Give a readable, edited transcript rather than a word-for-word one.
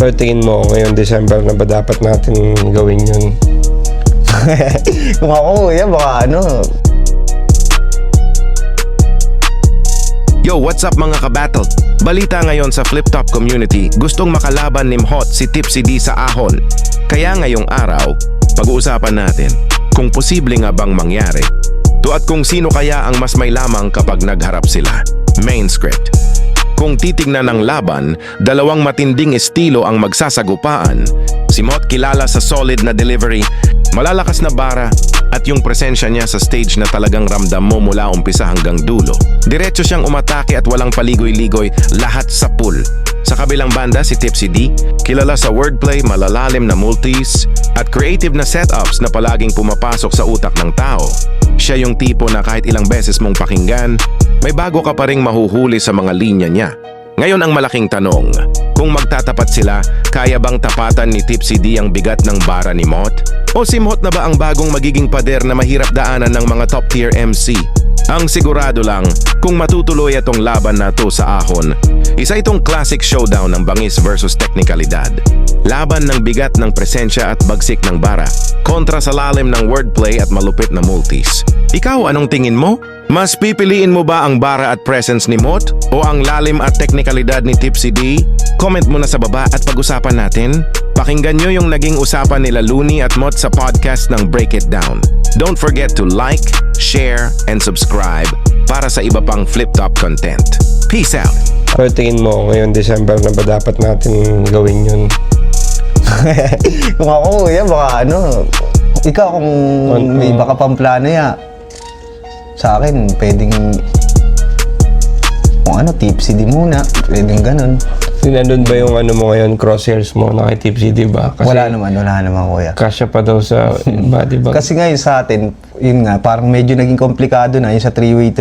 Pero tingin mo, ngayon December na ba dapat natin gawin yun? Kung ako, kuya, baka ano. Yo, what's up mga kabattle? Balita ngayon sa Flip Top community, gustong makalaban ni Mhot si Tipsy D sa ahon. Kaya ngayong araw, pag-uusapan natin kung posible nga bang mangyari. At kung sino kaya ang mas may lamang kapag nagharap sila. Main script. Kung titignan ng laban, dalawang matinding estilo ang magsasagupaan. Si Mhot kilala sa solid na delivery, malalakas na bara, at yung presensya niya sa stage na talagang ramdam mo mula umpisa hanggang dulo. Diretso siyang umatake at walang paligoy-ligoy, lahat sa pool. Sa kabilang banda, si Tipsy D, kilala sa wordplay, malalalim na multis, at creative na setups na palaging pumapasok sa utak ng tao. Siya yung tipo na kahit ilang beses mong pakinggan, may bago ka pa ring mahuhuli sa mga linya niya. Ngayon ang malaking tanong, kung magtatapat sila, kaya bang tapatan ni Tipsy D ang bigat ng bara ni Mhot? O si Mhot na ba ang bagong magiging pader na mahirap daanan ng mga top-tier MC? Ang sigurado lang, kung matutuloy itong laban na to sa ahon, isa itong classic showdown ng bangis versus teknikalidad. Laban ng bigat ng presensya at bagsik ng bara, kontra sa lalim ng wordplay at malupit na multis. Ikaw, anong tingin mo? Mas pipiliin mo ba ang bara at presence ni Mhot o ang lalim at teknikalidad ni Tipsy D? Comment mo na sa baba at pag-usapan natin. Pakinggan nyo yung naging usapan nila Looney at Mhot sa podcast ng Break It Down. Don't forget to like, share, and subscribe para sa iba pang Flip Top content. Peace out! Pero tingin mo, ngayon December na ba dapat natin gawin yun? Kung ako, kuya, baka ano. Ikaw, kung may iba ka pang plano ya, sa akin, pwedeng kung ano, Tipsy D muna. Pwedeng ganun. Nandun ba yung ano mo ngayon, crosshairs mo na kay Tipsy, di ba? Kasi Wala naman, kuya. kasya pa daw sa iba, di ba? Kasi ngayon sa atin, yun nga, parang medyo naging komplikado na yung sa three-way.